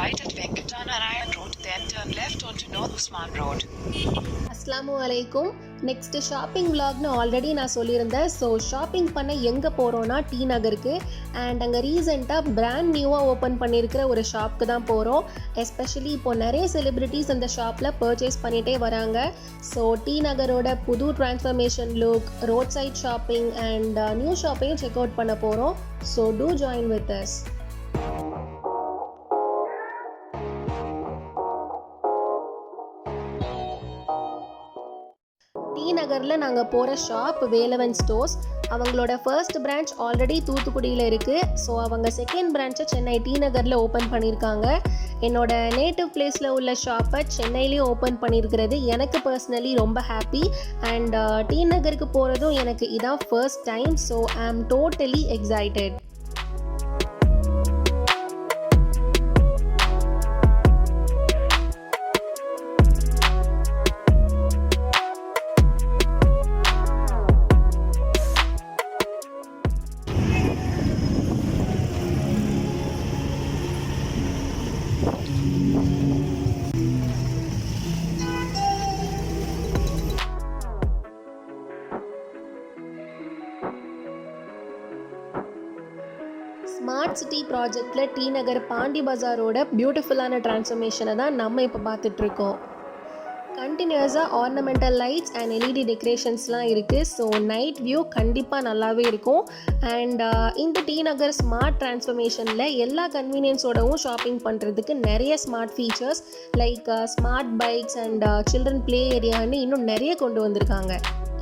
right at Venkatanayan Road, then turn left onto North Usman Road. அஸ்ஸலாமு அலைக்கும். Next shopping விலாக்னு already நான் சொல்லியிருந்தேன். So shopping பண்ண எங்கே போகிறோன்னா டி நகருக்கு. அண்ட் அங்கே ரீசெண்டாக பிராண்ட் நியூவாக ஓப்பன் பண்ணியிருக்கிற ஒரு ஷாப்க்கு தான் போகிறோம். எஸ்பெஷலி இப்போ நிறைய செலிப்ரிட்டிஸ் அந்த ஷாப்பில் பர்ச்சேஸ் பண்ணிகிட்டே வராங்க. ஸோ டி நகரோட புது transformation look, road side shopping and new ஷாப்பையும் செக் அவுட் பண்ண போகிறோம். So do join with us. T நகரில் நாங்கள் போகிற ஷாப் வேலவன் ஸ்டோர்ஸ். அவங்களோட ஃபர்ஸ்ட் பிரான்ச் ஆல்ரெடி தூத்துக்குடியில் இருக்குது. ஸோ அவங்க செகண்ட் பிரான்ச்சை சென்னை டி நகரில் ஓப்பன் பண்ணியிருக்காங்க. என்னோட நேட்டிவ் பிளேஸில் உள்ள ஷாப்பை சென்னையிலையும் ஓப்பன் பண்ணியிருக்கிறது எனக்கு பர்சனலி ரொம்ப ஹாப்பி. அண்ட் டி நகருக்கு போகிறதும் எனக்கு இதான் ஃபர்ஸ்ட் டைம். ஸோ ஐ ஆம் டோட்டலி எக்ஸைட்டட். ஸ்மார்ட் சிட்டி ப்ராஜெக்டில் டி நகர் பாண்டி பஜாரோட பியூட்டிஃபுல்லான டிரான்ஸ்ஃபர்மேஷனை தான் நம்ம இப்போ பார்த்துட்ருக்கோம். கண்டினியூஸாக ஆர்னமெண்டல் லைட்ஸ் அண்ட் எல்இடி டெக்கரேஷன்ஸ்லாம் இருக்குது. ஸோ நைட் வியூ கண்டிப்பாக நல்லாவே இருக்கும். அண்ட் இந்த டி நகர் ஸ்மார்ட் டிரான்ஸ்ஃபர்மேஷனில் எல்லா கன்வீனியன்ஸோடவும் ஷாப்பிங் பண்ணுறதுக்கு நிறைய smart features like smart bikes and children play ஏரியான்னு இன்னும் நிறைய கொண்டு வந்திருக்காங்க.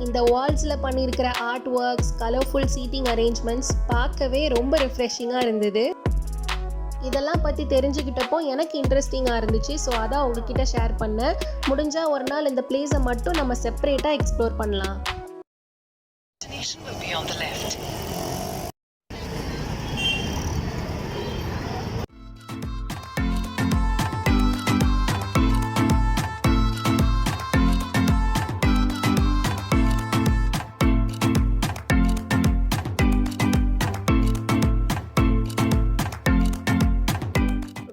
இந்த வால்ஸில் பண்ணியிருக்கிற art works, colourful seating arrangements பார்க்கவே ரொம்ப ரிஃப்ரெஷிங்காக இருந்தது. இதெல்லாம் பற்றி தெரிஞ்சுக்கிட்டப்போ எனக்கு இன்ட்ரெஸ்டிங்காக இருந்துச்சு. ஸோ அதான் உங்ககிட்ட ஷேர் பண்ணேன். முடிஞ்சால் ஒரு நாள் இந்த பிளேஸை மட்டும் நம்ம செப்பரேட்டாக எக்ஸ்ப்ளோர் பண்ணலாம். Destination will be on the left.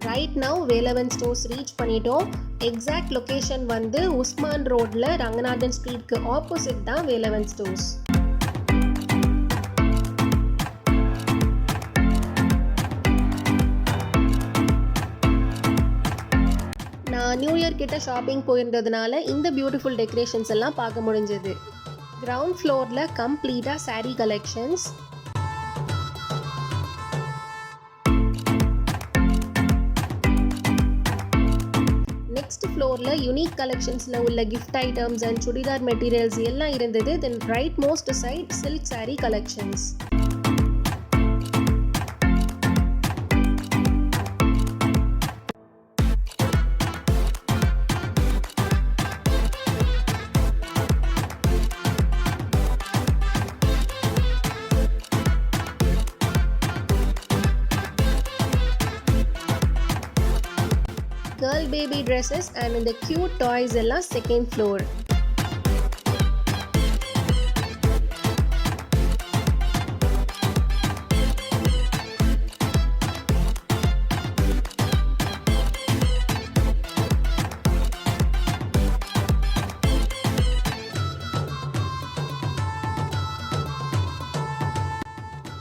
Right now Velavan stores reach பண்ணிட்டோம். எக்ஸாக்ட் லொக்கேஷன் வந்து உஸ்மான் ரோடில் ரங்கநாதன் ஸ்ட்ரீட்க்கு ஆப்போசிட் தான் வேலவன் ஸ்டோர்ஸ். நான் நியூ இயர் கிட்ட ஷாப்பிங் போயிருந்ததுனால இந்த பியூட்டிஃபுல் டெக்கரேஷன்ஸ் எல்லாம் பார்க்க முடிஞ்சது. கிரவுண்ட் ஃப்ளோரில் கம்ப்ளீட்டாக சாரீ கலெக்ஷன்ஸ், நெக்ஸ்ட் ஃப்ளோரில் யூனிக் கலெக்ஷன்ஸில் உள்ள gift items and churidar materials எல்லாம் இருந்தது. Then right most side silk sari collections. Girl baby dresses and இந்த க்யூட் டாய்ஸ் எல்லாம் செகண்ட் ஃப்ளோர்.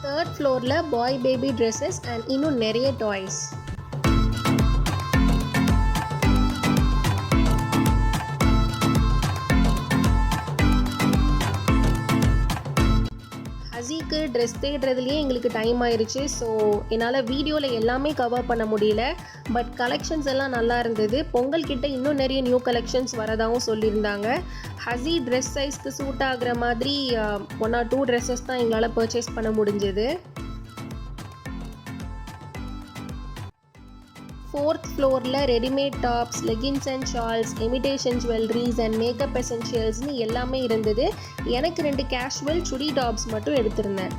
தேர்ட் ஃப்ளோரில் பாய் பேபி ட்ரெஸ்ஸஸ் அண்ட் இன்னும் நிறைய டாய்ஸ். ஹஸிக்கு ட்ரெஸ் தேடுறதுலேயே எங்களுக்கு டைம் ஆயிடுச்சு. ஸோ என்னால் வீடியோவில் எல்லாமே கவர் பண்ண முடியல. பட் கலெக்ஷன்ஸ் எல்லாம் நல்லா இருந்தது. பொங்கல் கிட்ட இன்னும் நிறைய நியூ கலெக்ஷன்ஸ் வரதாகவும் சொல்லியிருந்தாங்க. ஹஸி ட்ரெஸ் சைஸ்க்கு சூட் ஆகிற மாதிரி 1 or 2 ட்ரெஸ்ஸஸ் தான் எங்களால் பர்ச்சேஸ் பண்ண முடிஞ்சது. ஃபோர்த் ஃப்ளோரில் readymade tops, leggings and shawls, imitation jewelleries and makeup எசென்ஷியல்ஸ்னு எல்லாமே இருந்தது. எனக்கு 2 கேஷுவல் சுடி டாப்ஸ் மட்டும் எடுத்திருந்தேன்.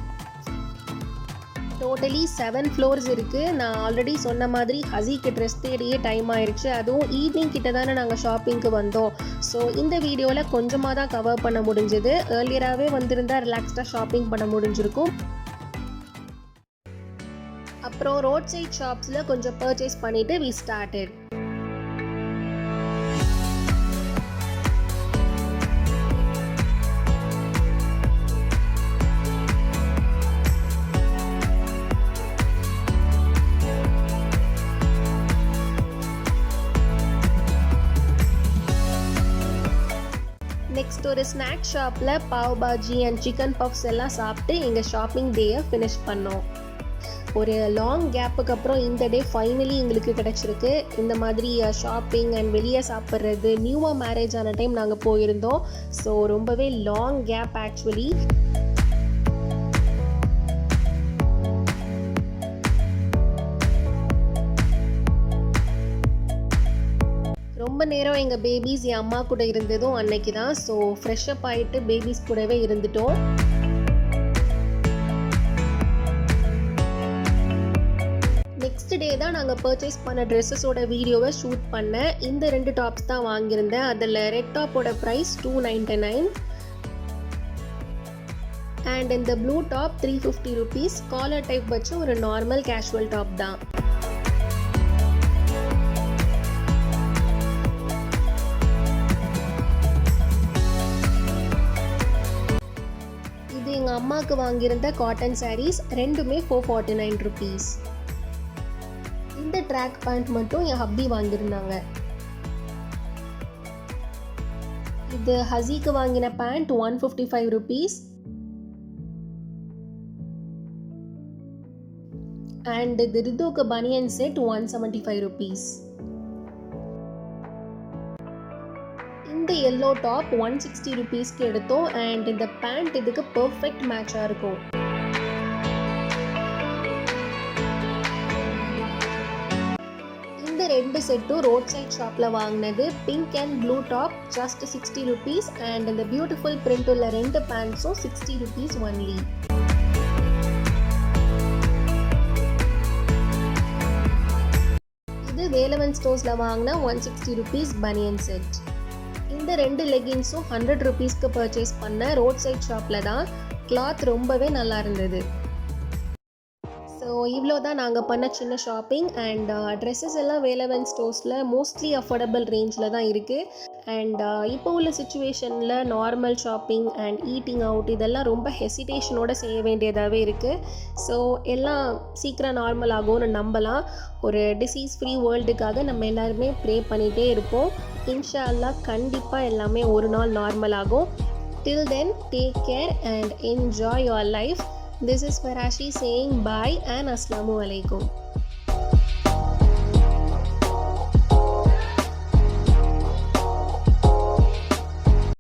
டோட்டலி 7 ஃப்ளோர்ஸ் இருக்குது. நான் ஆல்ரெடி சொன்ன மாதிரி ஹஸிக்கு ட்ரெஸ் தேடியே டைம் ஆயிடுச்சு. அதுவும் ஈவினிங் கிட்ட தானே நாங்கள் ஷாப்பிங்க்கு வந்தோம். ஸோ இந்த வீடியோவில் கொஞ்சமாக தான் கவர் பண்ண முடிஞ்சது. ஏர்லியராகவே வந்திருந்தால் ரிலாக்ஸ்டாக ஷாப்பிங் பண்ண முடிஞ்சிருக்கும். அப்புறம் ரோட் சைட் ஷாப்ஸில் கொஞ்சம் பர்ச்சேஸ் பண்ணிவிட்டு we started. நெக்ஸ்ட் ஒரு ஸ்நாக் ஷாப்பில் pav bhaji and chicken puffs எல்லாம் சாப்பிட்டு எங்கள் ஷாப்பிங் டேயை ஃபினிஷ் பண்ணோம். ஒரு லாங் கேப்புக்கு அப்புறம் இந்த டே ஃபைனலி எங்களுக்கு கிடச்சிருக்கு. இந்த மாதிரி ஷாப்பிங் அண்ட் வெளியே சாப்பிட்றது நியூவாக மேரேஜ் ஆன டைம் நாங்கள் போயிருந்தோம். ஸோ ரொம்பவே லாங் கேப் ஆக்சுவலி. ரொம்ப நேரம் எங்கள் பேபிஸ் என் அம்மா கூட இருந்ததும் அன்னைக்கு தான். ஸோ ஃப்ரெஷ்அப் ஆகிட்டு பேபிஸ் கூடவே இருந்துட்டோம். நெக்ஸ்ட் டே தான் நாங்கள் பர்ச்சேஸ் பண்ண ட்ரெஸ்ஸஸோட வீடியோவை ஷூட் பண்ணேன். இந்த 2 டாப்ஸ் தான் வாங்கியிருந்தேன். அதில் ரெட் டாப்போட ப்ரைஸ் $299 அண்ட் இந்த ப்ளூ டாப் $350. காலர் டைப் வச்சு ஒரு நார்மல் கேஷுவல் டாப் தான். இது எங்கள் அம்மாவுக்கு வாங்கியிருந்த காட்டன் சாரீஸ், ரெண்டுமே $449. இந்த ட்ராக் பேண்ட் மட்டும் என் ஹப்பி வாங்கியிருந்தாங்க. இது ஹசிக்கு வாங்கின பேண்ட் $155 அண்ட் இது ரிதுக்கு பனியன் செட் $175. இந்த எல்லோ டாப் $160 எடுத்தோம் அண்ட் இந்த பேண்ட் இதுக்கு பர்ஃபெக்ட் மேட்சாக இருக்கும். இந்த 2 செட்டும் ரோட் சைட் ஷாப்பில் வாங்கினது. Pink and blue top just $60 and இந்த பியூட்டிஃபுல் பிரிண்ட் உள்ள 2 பேண்ட்ஸும் $60 ஒன்லி. இது வேலவன் ஸ்டோர்ஸில் வாங்கின $160 பனியன் செட். இந்த 2 லெகின்ஸும் $100 பர்ச்சேஸ் பண்ண ரோட் சைட் ஷாப்பில் தான். கிளாத் ரொம்பவே நல்லா இருந்தது. ஸோ இவ்வளோ தான் நாங்கள் பண்ண சின்ன ஷாப்பிங். அண்ட் ட்ரெஸ்ஸஸ் எல்லாம் வேலவன் ஸ்டோர்ஸில் மோஸ்ட்லி அஃபோர்டபுள் ரேஞ்சில் தான் இருக்குது. அண்ட் இப்போ உள்ள சுச்சுவேஷனில் normal shopping and eating out இதெல்லாம் ரொம்ப ஹெசிடேஷனோடு செய்ய வேண்டியதாகவே இருக்குது. ஸோ எல்லாம் சீக்கிரம் நார்மல் ஆகும்னு நம்பலாம். ஒரு டிசீஸ் ஃப்ரீ வேர்ல்டுக்காக நம்ம எல்லாருமே ப்ரே பண்ணிகிட்டே இருப்போம். இன்ஷா அல்லாஹ் கண்டிப்பாக எல்லாமே ஒரு நாள் நார்மல் ஆகும். Till then, take care and enjoy your life. This is Farashi saying bye and Assalamu alaikum.